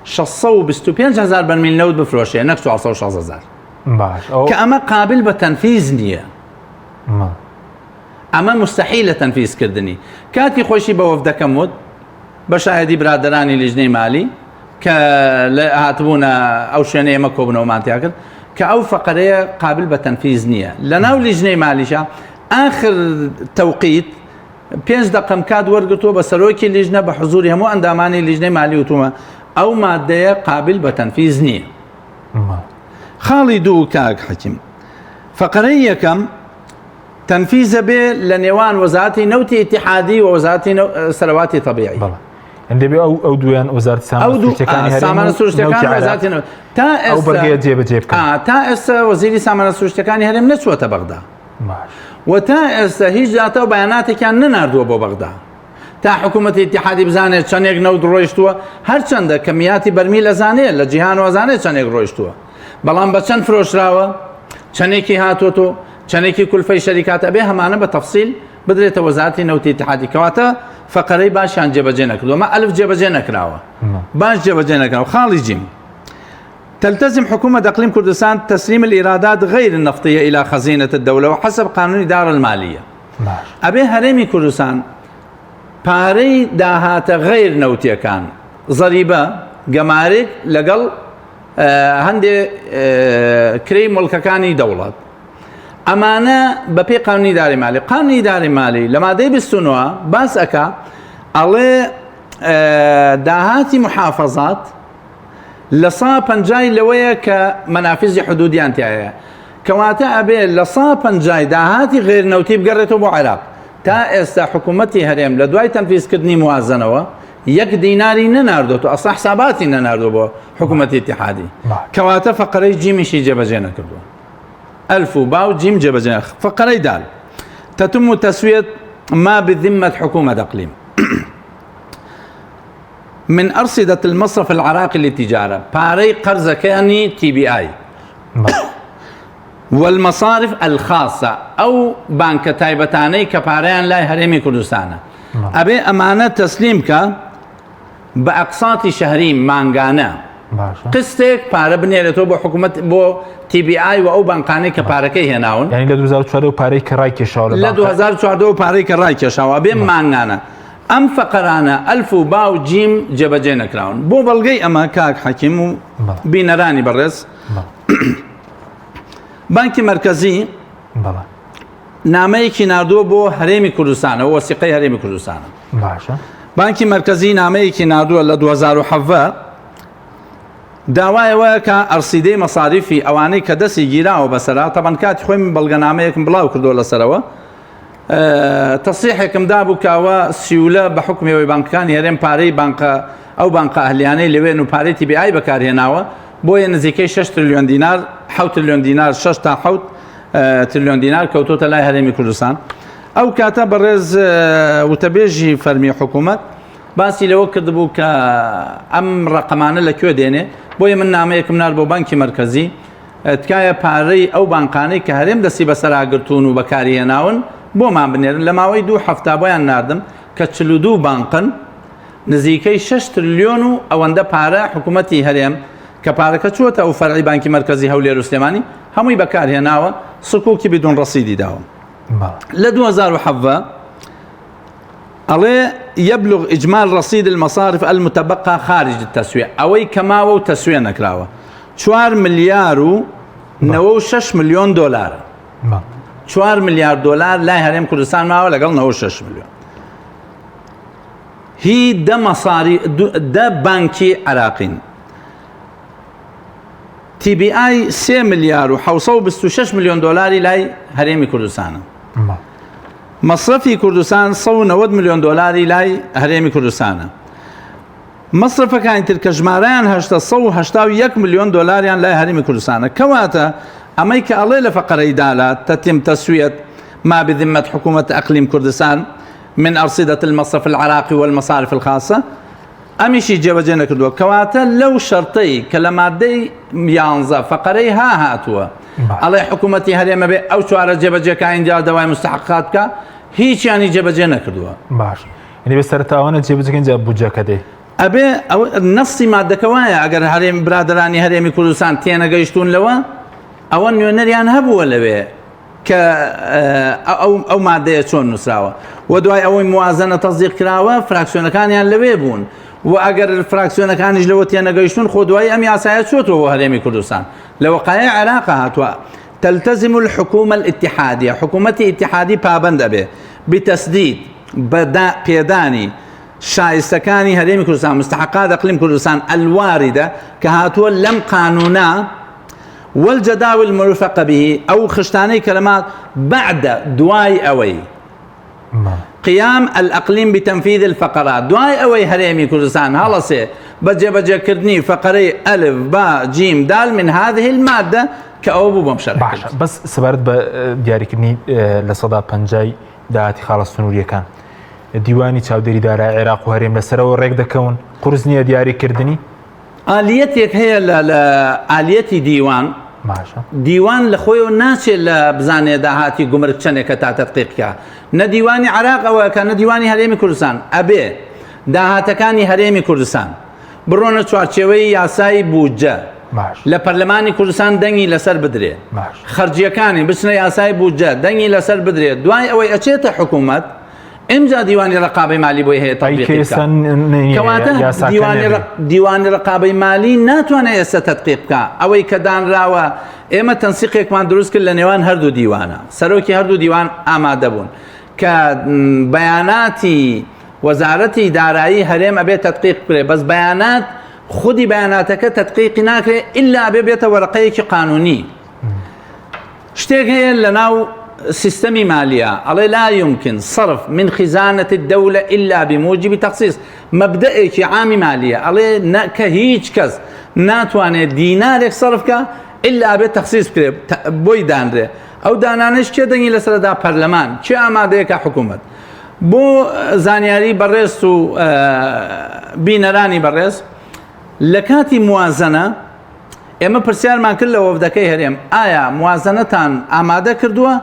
625,000 برمیل نوت بفروشه نەک 460,000 کە ئەمە قابل بە تەنفیز نییە ئەمە مستحیلە تەنفیز کردنی کاتی خۆشی بە وەفدەکەم وت بە شایەدی برادرانی لیژنەی مالی کە هاتبوونە ئەو شوێنەیە ئێمە کۆبنەوەمانتیا کرد کە ئەو فەقەرەیە قابل بە تەنفیز نییە لەناو لیژنەی مالیشە ئاخر تەوقیت 5 دقم کات وەرگرتووە بە سەرۆکی لیژنە بە حزوری هەموو ئەندامانی لیژنەی مالی وتومە أو مادة قابل بتنفيذ نية خالي دو كاك حكيم فقرية كم تنفيذ به لنيوان وزارتي نوتي اتحادي ووزارتي سرواتي طبيعي عندي بي أو دوان وزارة سامان سروشتكان وزارتي نوتي تا أو برقية جيب تا اس وزيري سامان سروشتكان هرم نسوة بغداد وتا اس هيج داتا وبياناتي كان نناردو بو بغداد تا حکوومەتی اتحادی بزانێت چەندێک نەوت ڕۆیشتووە هەرچەندە کەمیاتی بەرمیل ئەزانێت لە جیهان وازانێت چەندێک ڕۆیشتووە بەڵام بە چەند فرۆشراوە چەندێکی هاتوۆتۆ چەندێکی کولفەی شەریکات ئەبێ هەمانە بە تەفسیل بدرێتە وەزارەتی نەوتی اتحادی کەواتە فەقەرەی باشیان جێبەجێ نەکردووە مە ئەلف جێبەجێ نەکراوە باش جێبەجێ نەکراوە خاڵی جیم تلتزم حكومة إقليم كردستان تسليم الإيرادات غير النفطية إلى خزينة الدولة وحسب قانون الإدارة المالية أبي هرمي كردستان پارەی داهاتە غیر نەوتیەکان زەریبە گەمارێک لەگەڵ هەندێک کرێی مڵکەکانی دەوڵەت ئەمانە بەپێی قانونی داری مالی قانونی داری مالی لە مادەی 29 باس ئەکا ئەڵێ داهاتی محافەزات لە 150 لەوەیە کە مەنافیزی حدودیان تایە کەواتە ئەبێ لە 150 داهاتی غیر نەوتی بگەڕێتەوە بۆ عێراق تا ئێستا حکوومەتی هەرێم لە دوای تەنفیزکردنی موازنەوە 1 دیناری نەناردۆ ئەسڵ حساباتی نەناردۆ بۆ حکوومەتی اتحادی کەواتە فەقەرەی جیمیشی جێبەجێ نەکردووە ئەلف و باو جیم جێبەجێ فەقەرەی دال تتم تسوية ما بذمة حكومة إقليم من أرصدة المصرف العراقي للتجارة باري قرض كاني TBI والمصارف الخاصة أو بنك تايبتاني كباريان لا هرمي كردستان أبي أمانة تسليمك بأقساط شهري مانغانا قستك بارا بنيرتو بو حكومة بو TBI وأو بنكاني كباركي هناون يعني ل 2014 باري كراي كشاو ل 2014 باري كراي كشاو أبي مانغانا ئەم فەقەرانە ئەلف و با و جیم جێبەجێ نەکراون بۆ بەڵگەی ئەمە کاک حەکیم و بینەرانی بەڕێز بانکی مرکزی نامەیەکی نردووە بۆ هەرێمی کوردستانە وەسیقەی هەرێمی کوردستانە باشە بانکی مرکزی نامەیەکی نردووە لە 2007 داوایەوە کە ئەرسیدەی مەساریفی ئەوانەی کە دەستی گیراوە بەسەرا تەبەن کاتی خۆی بەڵگەنامەیەکم بڵاو کردووە لەسەرەوە تەصریحێکم دابوو کاوە سیولە بە حکمەوەی بانکەکانی هەرێم پارەی بانکە ئەو بانکە ئەهلیانەی لەوێن و پارەی TBI بەکارهێناوە بۆیە نزیکەی 6 تریلیۆن دینار 7 تریلیۆن دینار 6 تا 7 تریلیۆن دینار کەوتۆتە لای هەرێمی کوردستان ئەو کاتە بەڕێز وتەبێژی فەرمی حکوومەت باسی لەوە کردبوو کە ئەم ڕقەمانە لەکوێ دێنێ بۆیە من نامەیەکم نار بۆ بانکی مرکزی تکایە پارەی ئەو بانکانەی کە هەرێم دەستی بەسەراگرتوون و بەکارهێناون بۆمان بنێرن لە ماوەی 2 هەفتە بۆیان ناردم کە 42 بانقن نزیکەی 6 تریلیۆن و ئەوەندە پارە حکوومەتی هەرێم کە پارەکە چووەتە ئەو فەرعی بانکی مرکزی هەولێر و سلێمانی هەمووی بەکارهێناوە سکوکی بدون ڕەسیدی داوە لە 2007 ألا يبلغ إجمال رصيد المصارف المتبقى خارج التسوية أوي كماوة وتسوية نكراوة 4 مليار و 96 مليون دولار 4 مليار دولار لا هرم كردستان معه لقل 96 مليون هي ده مصاري ده بانكي عراقين TBI 3 مليار و 6 مليون دولار لا هرم كردستان مصرفی کوردستان 190 ملیۆن دلاری لای هەرێمی کوردستانە مەصرفەکانی تر کە ژمارەیان 181 ملیۆن دلاریان لای هەرێمی کوردستانە کەواتە ئەمەی کە ئەڵێ لە فەقەرەی دالات تتم تسوية ما بذمة حكومة أقليم كردستان من أرصدة المصرف العراقي والمصارف الخاصة ئەمیشی جێبەجێ نەکردووە کەواتە لەو شەرتەی کە لە مادەی 11 فەقەرەی هاتووە ئەڵێ حکوومەتی هەرێمە بێ ئەو چوارە جێبەجێکە اینجا دەوای مستحقات بکە هیچیانی جێبەجێ نەکردووە باش یعنی بە سەرتاوانە جێبەجێکە اینجا بودجەکە دێ ئەبێ ئەو نەسی مادەکە وایە ئەگەر هەرێم برادرانی هەرێمی کوردستان تێنەگەیشتون لەوە ئەوە نوێنەریان هەبووە لەوێ کە ئەو مادەیە چۆن نووسراوە و دوای ئەوەی موازنە تەزدیق کراوە فراکسیۆنەکانیان لەوێ بوون و ئەگەر فراکسیۆنەکانیش لەوە تێنەگەیشتون خۆ دوای ئەم یاسایە چۆتەوە هەرێمی کوردستان لە وەقایع عێراق هاتووە تلتزم الحكومة الاتحادية حكومة اتحادي پابند أبي بتسديد بيداني شایستەکانی هەرێمی کوردستان مستحقات أقليم كردستان الواردة كهاتوا لم قانونا والجداول المرفقة به أو خشتاني كلمات بعد دواي أوي قيام الأقليم بتنفيذ الفقرات دواي أوي هريمي كردستان هلسي بجي كردني فقري ألف باء جيم دال من هذه المادة كأوبو بمشاركة باشا بس سبارت بدياركني لصدا بنجاي داعتي خالص سنوريا كان ديواني تشاودري دار العراق وهريم لسرا وريك دكون قرزنية دياري كردني آليتك هي آليتي ديوان ماشا ديوان لخوي والناس اللي بزاني داهاتي قمرك شنك تا تدقيقك نديواني عراق او كان ديواني هريمي كردستان ابي داهاتكاني هريمي كردستان برونا چوارچێوەی یاسای بودجە لە پەرلەمانی کوردستان دەنگی لەسەر بدرێ خەرجیەکانی بچنە یاسای بودجە دەنگی لەسەر بدرێ دوای ئەوەی ئەچێتە حکوومەت ئەمجا دیوانی ڕقابەی مالی بۆی هەیە کەواتە دیوانی ڕقابەی مالی ناتوانێت ئێستا تەدقیق بکە ئەوەی کە دانراوە ئێمە تەنسیقێکمان دروست کرد لە نێوان هەردوو دیوانە سەرۆکی هەردوو دیوان ئامادە بوون کە بەیاناتی وەزارەتی دارایی هەرێم ئەبێت تەدقیق بکرێ بەس بەیانات خودی بەیاناتەکە تەدقیقی ناکرێت ئللا بێتە وەرەقەیەکی قانونی شتێک هەیە لەناو سيستمي مالية على لا يمكن صرف من خزانة الدولة إلا بموجب تخصيص مبدئك عامي مالية على كهيج كز ناتواني دينارك صرفك إلا بتخصيص كريب بوي دانري أو دانانش كدني لسردا برلمان كي آماديك حكومة بو زانياري برس و بينراني برس لكاتي موازنة اما پرسیارمان کرد لە وەفدەکەی هەرێم ئایا موازنەتان ئامادە کردووە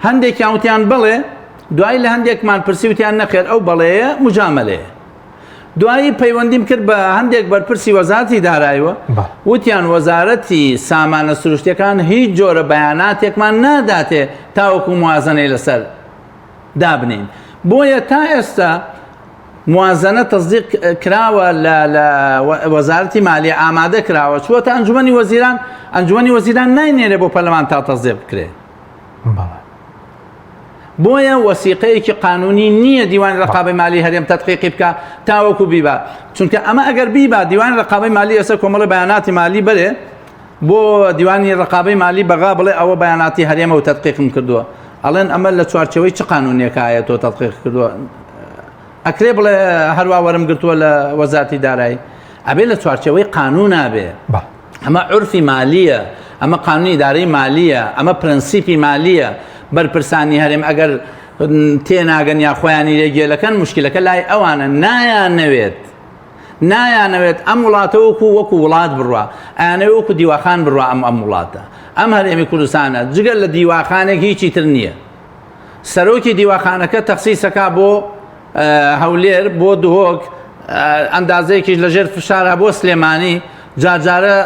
هەندێکیان وتیان بڵێ دوای لە هەندێکمان پرسی وتیان نەخێر ئەو بەڵەیە مجاملەیە دوایی پەیوەندیم کرد بە هەندێک بەرپرسی وەزارەتی داراییوە وتیان وەزارەتی سامانە سروشتیەکان هیچ جۆرە بەیاناتێکمان ناداتێ تاوەکو موازنەی لەسەر دابنین بۆیە تا ئێستا موازنە تەصدیق کراوە لە وەزارەتی مالیە ئامادە کراوە چووەتە ئەنجومەنی وەزیران ئەنجومەنی وەزیران ناینێرێ بۆ پەرلەمان تا تەصدیق بکرێت بۆیە وەسیقەیەکی قانونی نییە دیوانی ڕقابەی مالی هەرێم تەدقیقی بکە تاوەکو بیبا چونکە ئەمە ئەگەر بیبا دیوانی ڕقابەی مالی ئێستا کۆمەڵی بەیاناتی مالی بەرێ بۆ دیوانی ڕقابەی مالی بەغا بڵێ ئەوە بەیاناتی هەرێمە و تەدقیقم کردووە ئەڵێن ئەمە لە چوارچەوەی چ قانونیەکایە تۆ تەدقیق کردووە ئەکرێ بڵێ هەروە وەرم گرتووە لە وەزارەتی دارایی ئەبێ لە چوارچەوەی قانون نابێ ئەمە عورفی مالیە ئەمە قانونی ئیدارەی مالیە ئەمە پرەنسیپی مالیە بەرپرسانی هەرێم ئەگەر تێناگەن یا خۆیانی لێگێلەکەن مشکلەکە لای ئەوانە نایانەوێت ئەم وڵاتە وەکو وڵات بڕوە ئەیانەوێت وەکو دیواخان بڕوە ئەم وڵاتە ئەم هەرێمی کوردستانە جگەر لە دیواخانێک هیچی تر نییە سەرۆکی دیواخانەکە تەخسیسەکە بۆ هەولێر بۆ دهۆک ئەندازەیەکیش لەژێر فشارە بۆ سلێمانی جارجارە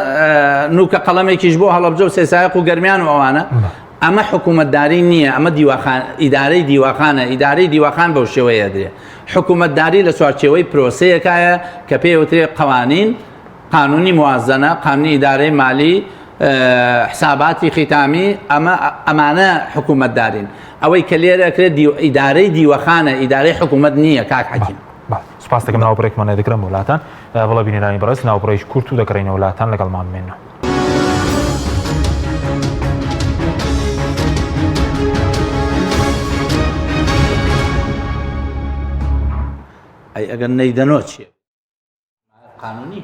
نوکە قەڵەمێکیش بۆ هەڵەبجە و سێسایق و گەرمیان و ئەوانە ئەمە حکوومەتداری نییە ئەمە ئیدارەی دیواخانە ئیدارەی دیواخان بەو شێوەیە درێ حکوومەتداری لە چوارچێوەی پرۆسەیەکایە کە پێوترێ قوانین قانونی موازنە قانونی ئیدارەی مالی حساباتی ختامی ئەمانە حکوومەتدارین ئەوەی کە لێرەکرێت ئیدارەی دیوەخانە ئیدارەی حکوومەت نییە کاک حەکیم سپاس دەکەم ناوبڕێکمان دەکرم وڵاتان بەڵە بینێرانی بەڕست ناوبڕێژ کورت و دەکڕینە وڵاتان لەگەڵمان بمێنەوە ئەگەر نەیدەنەوە چیە قانونی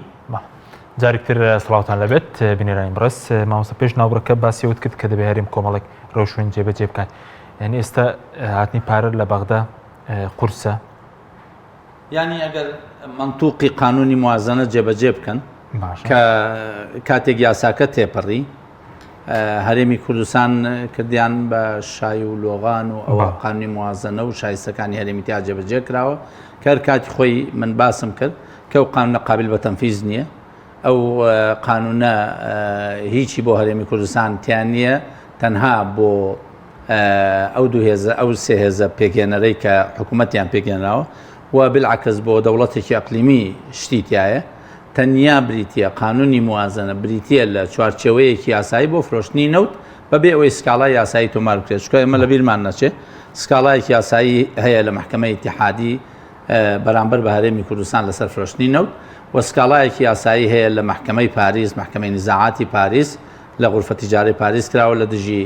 جارێکتر سڵاوتان لەبێت بینێرانی بڕست مامۆستا پێش ناوبڕەکە باسیەوت کرد کە دەبێت هەرێم کۆمەڵێک ڕۆژوێن جێبەجێ بکات یعنی ئێستا هاتنی پارە لە بەغدا قورسە یعنی ئەگەر منطوقی قانونی موازنە جێبەجێ بکەن کە کاتێک یاساکە تێپەڕی هەرێمی کوردستان کردیان بە شای و لۆغان و ئەوە قانونی موازنە و شایستەکانی هەرێمی تا جێبەجێ کراوە کە کاتی خۆی من باسم کرد کە ئەو قانونە قابل بە تەنفیز نییە ئەو قانونە هیچی بۆ هەرێمی کوردستان تیان نییە تەنها بۆ ئەو سێ هێزە پێگەێنەرەی کە حکوومەتیان پێگەێنراوە و بالعکس بۆ دەوڵەتێکی ئەقلیمی شتیتایە تەنیا بریتە قانونی موازنە بریتە لە چوارچێوەیەکی یاسایی بۆ فرۆشتنی نەوت بەبێ ئەوەی سکاڵای یاسایی تۆمار بکرێت چکە ئێمە لە بیرمان نەچێ سکاڵایەکی یاسایی هەیە لە محکەمەی ئیتیحادی بەرامبەر بە هەرێمی کوردستان لەسەر فرۆشتنی نەوت و سکاڵایەکی یاسایی هەیە لە محکەمەی پاریس محکەمەی نزاعاتی پاریس لە غورفە تیجاری پاریس کراوە لە دژی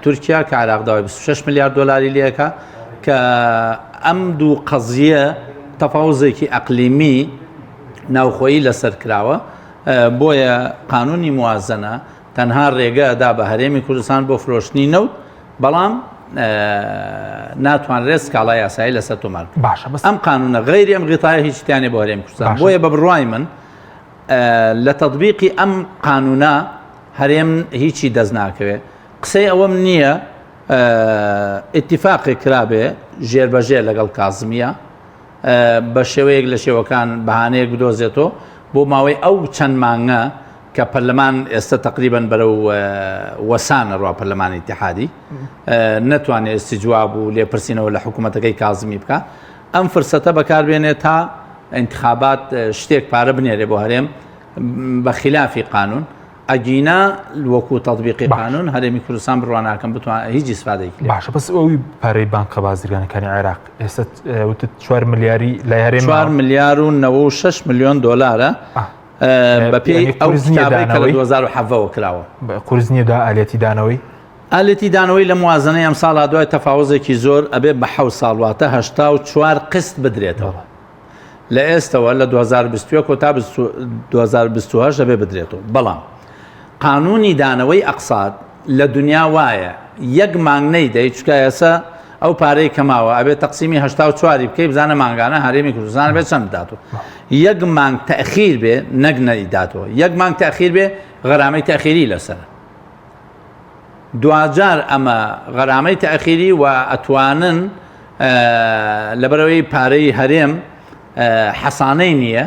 تورکیا کە عێراق داوای 26 میلیارد دۆلاری لێەکە کە ئەم دوو قەزیە تەفاوزێکی ئەقلیمی ناوخۆیی لەسەر کراوە بۆیە قانونی موازنە تەنها ڕێگەدا بە هەرێمی کوردستان بۆ فرۆشتنی نەوت بەڵام ناتوانرێت سکاڵای یاسایی لەسەر تۆمار ئەم قانونە غەیری ئەم غیتایە هیچیانێ بۆ هەرێمی کوردستان بۆیە بە بڕوای من لە تەطبیقی ئەم قانونە هەرێم هیچی دەست ناکەوێت قسەی ئەوەم نییە ئیتیفاقی کرابێ ژێربەژێر لەگەڵ کازمیە بە شێوەیەک لە شێوەکان بەهانەیەک بدۆزێتەوە بۆ ماوەی ئەو چەند مانگە کە پەرلەمان ئێستا تقریبان بەرەو وەسانە ڕوا پەرلەمانی ئیتیحادی نەتوانێت استیجواب و لێپرسینەوە لە حکوومەتەکەی کازمی بکە ئەم فرسەتە بەکاربێنێت تا انتخابات شتێک پارە بنێرێ بۆ هەرێم بە خلافی قانون ئەگینا وەکو تەطبیقی قانون هەرێمی کوردستان بڕواناکەم بتوان هیچ ئیسفادەیەکی باشە بەس ئەوی پارەی بانکە بازرگانەکانی عێراق ئێستا وتت 4 ملیاری لای هەرێم 4 ملیار و 96 میلیۆن دۆلارە بەپێی ئەو کتابەی کە لە 2007ەوە کراوە قورس نییە دا ئالێتی دانەوەی ئالێتی دانەوەی لە موازنەی ئەم ساڵا دوای تەفاوزێکی زۆر ئەبێ بە 7 ساڵ واتە 84 قست بدرێتەوە لە ئێستەوە لە 2021 تا 2028 دەبێ بدرێتەوە بەڵام قانونی دانەوەی ئەقساد لە دنیا وایە یەک مانگ نەیدەی چکە ئێستا ئەو پارەی کەماوە ئەبێت تەقسیمی 84 بکەی بزانە مانگانە هەرێمی کوردستان بێت چەند بداتەوە یەک مانگ تەخیر بێ نەک نەیداتەوە یەک مانگ تەخیر بێ غەرامەی تەخیری لەسەر دوجار ئەمە غەرامەی تەخیری و ئەتوانن لەبەرەوەی پارەی هەرێم حەسانەی نییە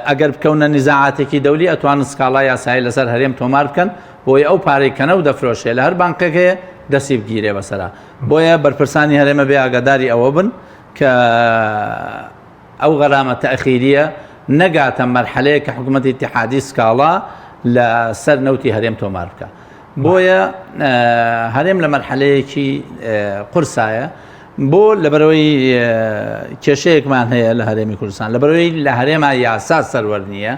ئەگەر بکەونە نزاعاتێکی دەولی ئەتوانن سکاڵای یاسایی لەسەر هەرێم تۆمار بکەن بۆی ئەو پارەی کەنە و دەفرۆشێ لە هەر بانکێکەیە دەستی بگیرێ بەسەرا بۆیە بەرپرسانی هەرێمە بێ ئاگاداری ئەوە بن کە ئەو غەرامە تەخیریە نەگاتە مەرحەلەیە کە حکوومەتی اتحادی سکاڵا لە سەر نەوتی هەرێم تۆمار بکە. بۆیە هەرێم لە مەرحەلەیەکی قورسایە بۆ لەبەرەوەی کێشەیەکمان هەیە لە هەرێمی کوردستان لەبەرەوەی لە هەرێما یاسا سەروەر نییە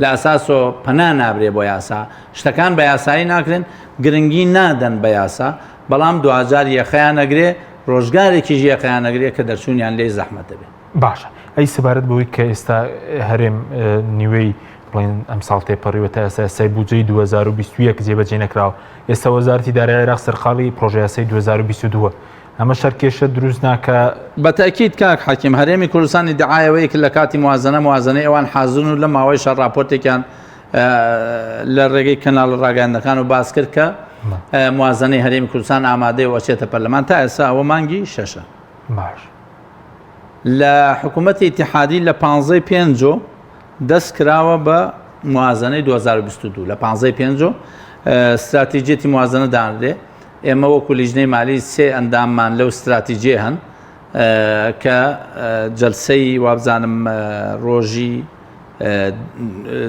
لە ئاساس و پەنا نابرێ بۆ یاسا شتەکان بە یاسایی ناکرێن گرنگی نادەن بە یاسا بەڵام دوجار یەخەیان نەگرێ ڕۆژگارێکی یەخەیان نەگرێت کە دەرچوونیان لێ زەحمەت دەبێت. باشە ئەی سەبارەت بەوەی کە ئێستا هەرێم نیوەی بڵێن ئەم ساڵ تێپەڕیوەتە ئەسای بودجەی 2021 جێبەجێ نەکراوە ئێستا وەزارەتی دارایی عێراق سەرقاڵی پرۆژە یاسای 2022 ئەمە شەرکێشە دروست ناکە. بەتاکید کاک حەکیم هەرێمی کوردستانی دعایەوەی کە لە کاتی موازنەی ئەوان حازن و لە ماوەی شەڕ راپۆرتێکیان لە ڕێگەی کەناڵ ڕاگەاندەکان و باس کرد کە موازنەی هەرێمی کوردستان ئامادەی وەچێتە پەرلەمان تا ئێستا ئەوە مانگی 6. باش لە حکوومەتی اتحادی لە 15 دەست کراوە بە موازنەی 2022 لە 15 استراتیجێتی موازنە دانرێ ئێمە وەکو لیژنەی مالی 3 ئەنداممان لەو استراتیجێ هەن کە جەلسەی وابزانم ڕۆژی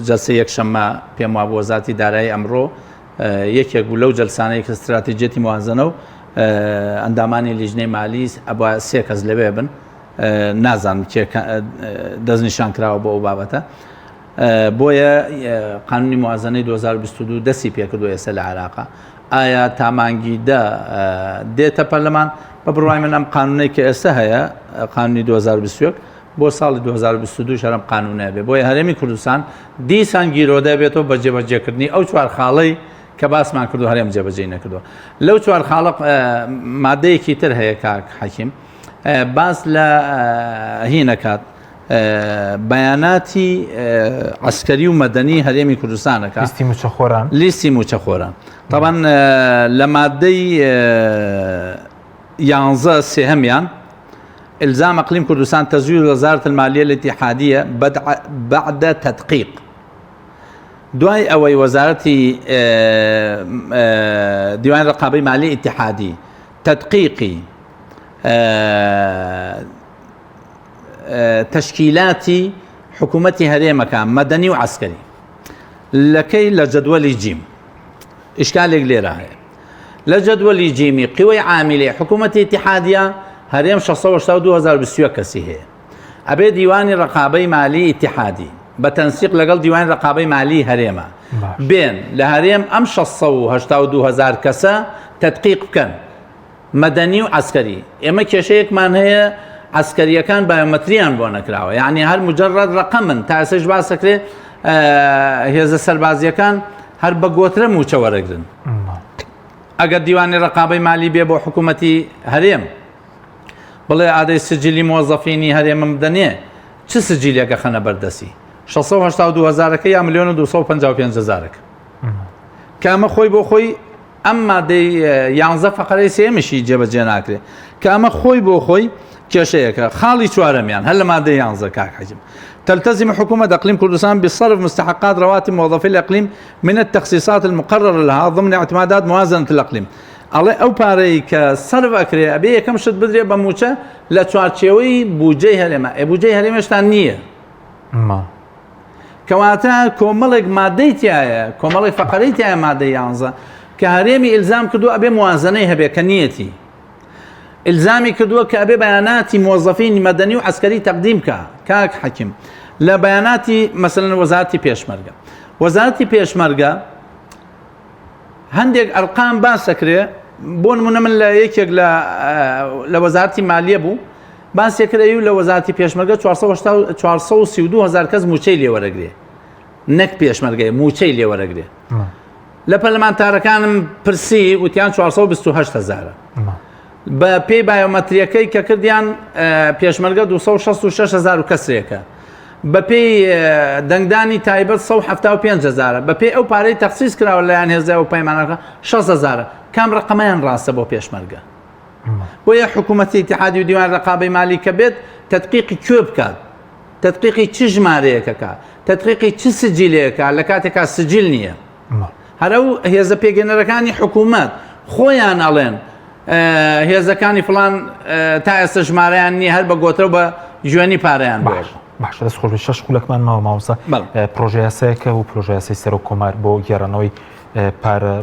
جەلسە یەکشەممە پێم وابوو وەزارەتی دارایی ئەمڕۆ یەکێک بوو لەو جەلسانەیە کە استراتیجێتی موازنە و ئەندامانی لیژنەی مالی ئەبا 3 کەس لەوێ بن نازانم دەستنیشان کراوە بۆ ئەو بابەتە بۆیە قانونی موازنەی 2022 دەستی پێکردو ئێستا لە عێراقا ئایا تامانگی دێتە پەرلەمان بە بڕوای من ئەم قانونەی کە ئێستا هەیە قانونی 2021 بۆ ساڵی 2022 شەرم قانونە بێ بۆیە هەرێمی کوردستان دیسان گیرۆدە بێتەوە بە جێبەجێکردنی ئەو چوار خاڵەی کە باسمان کردو هەرێم جێبەجێ نەکردووە لەو چوار خاڵە مادەیەکی تر هەیە کاک حەکیم باس لە هینەکات بەیاناتی عسکەری و مەدەنی هەرێمی کوردستانەکە لیستی موچەخۆران طبعا لە مادەی 11 سێهەمیان إلزام إقليم كردستان تزوير وزارة المالية الاتحادية بعد تدقيق دواي أوي وزارتي ديوان رقابي مالي اتحادي تدقيقي تشكيلاتي حكومتي هريمة كان مدني وعسكري لكي لجدول جيم إشكالك ليراه لجدول جيمي قوي عاملة حكومتي اتحادية هريم 2022 كسي هي أبي ديواني رقابي مالي اتحادي بتنسيق لقل ديوان رقابي مالي هريمة بين لهريم أم 2022 كسا تدقيق كان مدني وعسكري إما كشيك من هي عسكرية كان بايومتريان بونا كراوة يعني هل مجرد رقم تاسج باسكري هي سربازية كان هل بقوتر موچه ورقدن اگر ديواني رقابي مالي بيبو حكومتي هريم بڵێ ئادەی سجلی مۆزەفینی هەرێمە مدەنێ چ سجلیەکە خەنە بەردەسی 682,000 یا 1,255,000 کە ئەمە خۆی بۆ خۆی ئەم مادەی 11 فەقەرەی سێمیشی جێبەجێ ناکرێت کە ئەمە خۆی بۆ خۆی کێشەیەکە خاڵی چوارەمیان هەر لە مادەی 11 کاک حەجم تلتزم حكومة إقليم كردستان بصرف مستحقات رواتب موظفي الإقليم من التخصيصات المقررة لها ضمن اعتمادات موازنة الإقليم ئەڵێ ئەو پارەی کە سەرف ئەکرێ ئەبێ یەکەم شت بدرێ بە موچە لە چوارچێوەی بودجەی هەرێمە بودجەی هەرێمەشتان نییە کەواتە کۆمەڵێک مادەی تایە کۆمەڵی فەقەرەی تایە مادەی 11 کە هەرێمی ئیلزام کردو ئەبێ موازنەی هەبێ کە نیەتی ئیلزامی کردووە کە ئەبێ بەیاناتی مۆزەفینی مەدەنی و عەسکەری تەقدیم کە کاک حەکیم لە بەیاناتی مەسەلەن وەزارەتی پێشمەرگە وەزارەتی پێشمەرگە هەندێک ئەرقام باسەکرێ بۆ نمونە من لە یەکێک لە وەزارەتی مالیە بوو باسێکرێ و لە وەزارەتی پێشمەرگە 432,000 کەس موچەی لێوەرەگرێ نەک پێشمەرگەی موچەی لێوەرەگرێ لە پەرلەمانتارەکانم پرسی وتیان 428,000 بە پێی بایۆمەتریەکەی کە کردیان پێشمەرگە 266,000 کەسێکە بە پێی دەنگدانی تایبەت 175,000 بە پێی ئەو پارەی تەخسیس کراوە لەیان هێزای و پەیمانەکە 6,000 کام ڕقەمەیان ڕاستە بۆ پێشمەرگە بۆیە حکوومەتی اتحادی و دیوان ڕقابەی مالی کە بێت تەدقیقی کوێ بکات تەدقیقی چ ژمارەیەکەکە تەدقیقی چ سجیلەیەکە لە کاتێکا سجیل نییە هەرە و هێزە پێگەنەرەکانی حکوومەت خۆیان ئەڵێن هێزەکانی فڵان تا ئێستا ژمارەیان نیە هەر بە گۆترە بە ژوێنی پارەیان باش دەست خۆش شش خولەکمان ماوە ماوەسا پرۆژەیەسەیەکە و پرۆژەیەسی سەر و کۆمار بۆ گێڕانەوەی پارە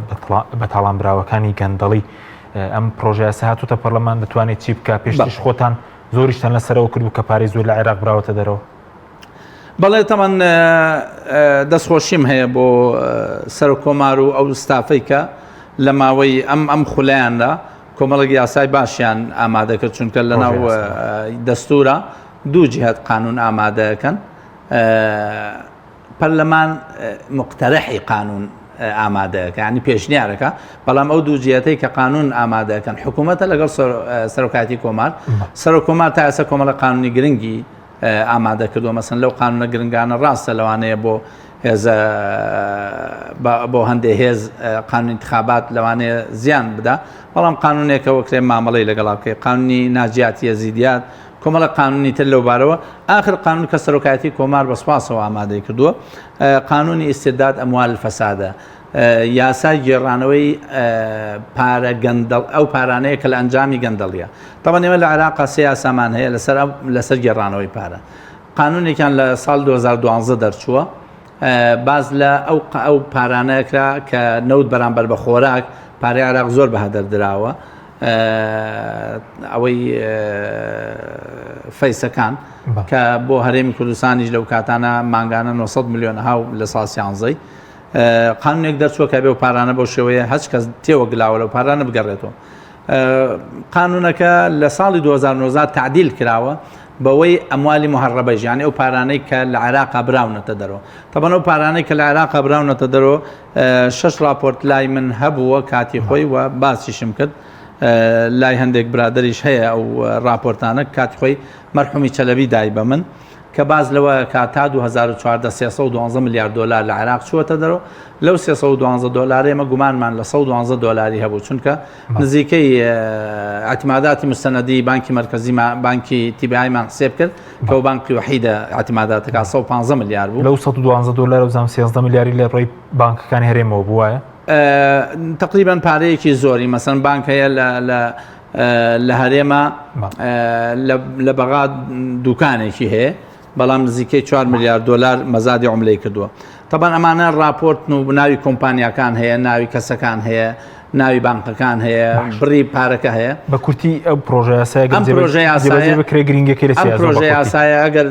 بەتاڵان براوەکانی گەندەڵی ئەم پرۆژەیەسە هاتوتە پەرلەمان دەتوانێت چی بکە پێشتیش خۆتان زۆریشتان لەسەرەوە کرد و کە پارەی زۆر لە عێراق براوەتە دەرەوە بەڵێ تەمان دەستخۆشیم هەیە بۆ سەر و کۆمار و ئەو ستافەی کە لە ماوەی ئەم خولەیاندا کۆمەڵێک یاسای باشیان ئامادەکرد چونکە لەناو دەستورە دوو جهات قانون ئامادەکەن پەرلەمان مقتەرحی قانون ئامادەکە ینی پێشنیارەکە بەڵام ئەو دوو جهەتەی کە قانون ئامادەکەن حکوومەتە لەگەڵ سەرۆکاتی کۆمار سەر و کۆمار تا ئێستا کۆمەڵە قانونی گرنگی ئامادە کردووە مەسن لەو قانونە گرنگانە ڕاستە لەوانەیە بۆ هێزە بۆ هەندێک هێز قانون انتخابات لەوانەیە زیان بدا بەڵام قانونێکەوە کرێ مامەڵەی لەگەڵا بکەی قانونی ناجیاتی یەزیدیات کۆمەڵە قانونی تر لەو بارەوە آخر قانون کە سەرۆکایەتی کۆمار بەسپاسەوە ئامادەی کردووە قانونی ئیسترداد ئەموال الفەسادە یاسای گێڕانەوەی پارە گەندەڵ ئەو پارانەیە کە لە ئەنجامی گەندەڵیە تەبەن ئێمە لە عێراقا سێ یاسامان هەیە لەسەر گێڕانەوەی پارە قانونێکیان لە ساڵ 2012 دەرچووە باز لە ئەو پارانەکرا کە نەوت بەرامبەر بە خۆراک پارەی عێراق زۆر بەهەدەر دراوە ئەوەی فەیسەکان کە بۆ هەرێمی کوردستانیش لەو کاتانە مانگانە 900 میلیۆن هاو لە ساڵ 11 قانونێک دەرچووە کە بێ و پارانە بۆ شێوەیە هەچ کەس تێوە گلاوە لەو پارانە بگەڕێتەوە قانونەکە لە ساڵی 2009 تعدیل کراوە بەوەی ئەموالی محەڕەبەی ژیانی ئەو پارانەی کە لە عێراقا براونەتە دەرەوە تەبەن ئەو پارانەی کە لە عێراقا براونەتە دەرەوە 6 راپۆرت لای من هەبووە کاتی خۆی و باسیشم کرد لای هەندێک برادریش هەیە ئەو راپۆرتانە کاتی خۆی مەرحومی چەلەبی دای بە من کە باز لەوە کا تا 2014 312 میلیارد دلار لە عێراق چووەتە دەرەوە لەو 312 دلار ئێمە گومانمان لە 112 دلاری هەبوو چونکە نزیکەی اعتماداتی مستەنەدی بانکی مرکزی بانکی تیبیایمان حساب کرد کە ئەو بانکی وحیدە اعتماداتەکە 115 میلیارد بوو لەو 112 دلار و 13 میلیاری لە ڕێی بانکەکانی هەرێمەوە بووایە تقریبا پارەیەکی زۆری مەسەن بانک هەیە لە هەرێمە لە بەغا دوکانێکی هەیە بەڵام نزیکەی 4 میلیارد دلار مەزادی عملەی کردووە تەبەن ئەمانە راپۆرت و ناوی کۆمپانیاکان هەیە ناوی کەسەکان هەیە ناوی بانکەکان هەیە بڕی پارەکە هەیە بە کورتی ئەو پرۆژە بکرێ گرنگەکەی لە پرۆژە یاسایە ئەگەر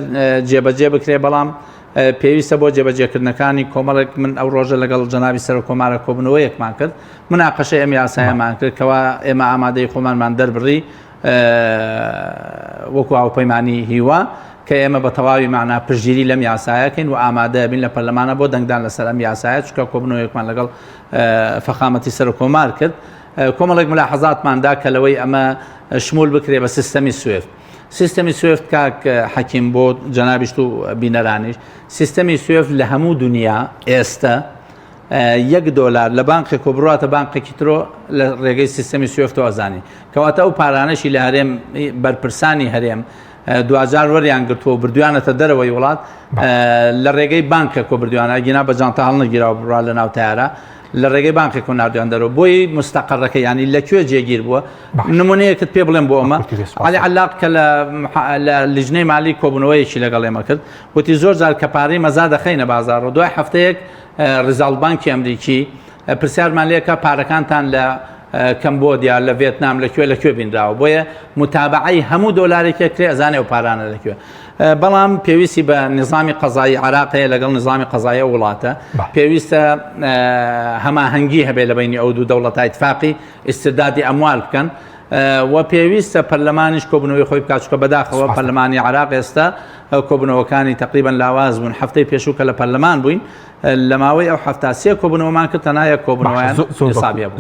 جێبەجێ بکرێ بەڵام پێویستە بۆ جێبەجێکردنەکانی کۆمەڵێک من ئەو ڕۆژە لەگەڵ جەنابی سەر کۆمارە کۆبنەوەیەکمان کرد مناقەشەی ئەم یاسایەمان کرد کەوا ئێمە ئامادەی خۆمانمان دەربڕی وەکو ئاوپەیمانی هیوا کە ئێمە بە تەواوی معنا پشتگیری لەم یاسایەکەین و ئامادە بین لە پەرلەمانە بۆ دەنگدان لەسەر ئەم یاسایە چونکە کۆبنەوەیەکمان لەگەڵ فەخامەتی سەر کۆمار کرد کۆمەڵێک ملاحەزاتماندا کە لەوەی ئەمە شمول بکرێ بە سیستەمی سوێفت سیستەمی سوێفت کاک حەکیم بۆ جەنابیشت و بینەرانیش سیستەمی سوێفت لە هەموو دنیا ئێستا $1 لە بانقێک و بڕاتە بانقێکی ترۆ لە ڕێگەی سیستەمی سوێفتەوە زانی کەواتە ئەو پارانەشی لە هەرێم بەرپرسانی هەرێم دوجار وەریان گرتووە بردویانەتە دەرەوەی وڵات لە ڕێگەی بانکێک و بردویانە گینا بە جانتە هەڵ نەگیراوە بڕا لە ناو تایارە لە ڕێگەی بانکێک و نردویان دەرەوە بۆی مستەقەڕەکە ینی لەکوێ جێگیر بووە نمونەیەکت پێ بڵێم بۆ ئەمە علی علاق کە لە لیژنەی مالی کۆبنەوەیەکی لەگەڵ ئێمە کرد وتی زۆر جار کە پارەی مەزا دەخەینە بازارڕۆ دوای هەفتەیەک ریزاڵ بانکی ئەمریکی پرسیارمان لێکە پارەکانتان لە کەمبۆدیا لە ڤێتنام لەکوێ بینراوە بۆیە متابعی هەموو دۆلارێکە کرێ ئەزانێ و پارانە لەکوێ بەڵام پێویستی بە نظامی قەزایی عراقەیە لەگەڵ نظامی قەزایە وڵاتە پێویستە هەماهەنگی هەبێ لە بینی ئەو دوو دەوڵەتە ئیتفاقی ئیستردادی ئەموال بکەن و پێویستە پەرلەمانیش کۆبنەوەی خۆی بکات چونکە بەداخەوە پەرلەمانی عراق ئێستا کۆبنەوەکانی تقریبا لاواز بوون هەفتەی پێشوو کە لە پەرلەمان بووین لە ماوەی ئەو هەفتاسیە کۆبنەوەمان کرد تەنایە کۆبنەوەیان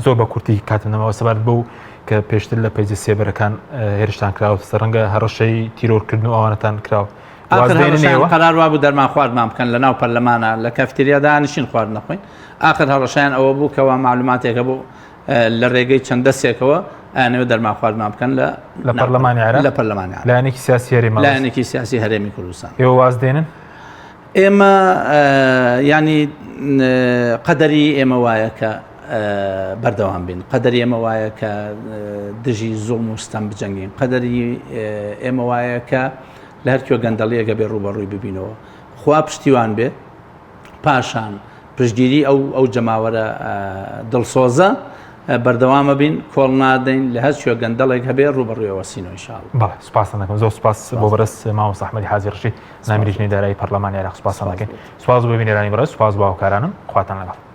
زۆر بە کورتی کاتمەوە سەبارەت بوو کە پێشتر لە پەیجە سێبەرەکان هێرشتان کراوە سەرەنگە هەڕەشەی تیرۆرکردن و ئەوانەتان کراوە قەرار وابوو دەرمان خواردمان بکەن لە ناو پەرلەمانە لە کەفتێریادا نشین خوارد نەخۆین آخر هەڕەشیان ئەوە بوو کەوا معلوماتێکە بوو لە ڕێگەی چەند دەستێکەوە ئەنەوە دەرمان خواردمان بکەن لە پەرلەمانی عێراق لە پەرلەمانی عێراق لایەنێکی سیاسی هەرێم لایەنێکی سیاسی هەرێمی کوردستان ئێوە واز دێنن ئێمە ینی قەدەری ئێمە وایە کە بەردەوام بین قەدەری ئێمە وایە کە دژی زوڵم و ستەم بجەنگین قەدەری ئێمە وایە کە لە هەرکوێ گەندەڵیەکە بێ ڕوبەڕووی ببینەوە خوا پشتیوان بێ پاشان پشتگیری ئەو جەماوەرە دڵسۆزە بەردەوامە بین کۆڵ نادەین لە هەرچێ گەندەڵێک هەبێ ڕوبەڕوویەوە سینەوە ئینشاءڵڵا. بەڵێ سوپاسان دەکەم زۆر سوپاس بۆ بەرز مامۆستا ئەحمەدی حاجی ڕەشید نامیریشنی دارایی پەرلەمانی عێراق سوپاسان دەکەین. سوپاس بۆ بینەرانی بەڕێز سوپاس بۆ هاوکارانم خواتان لەگەڵ.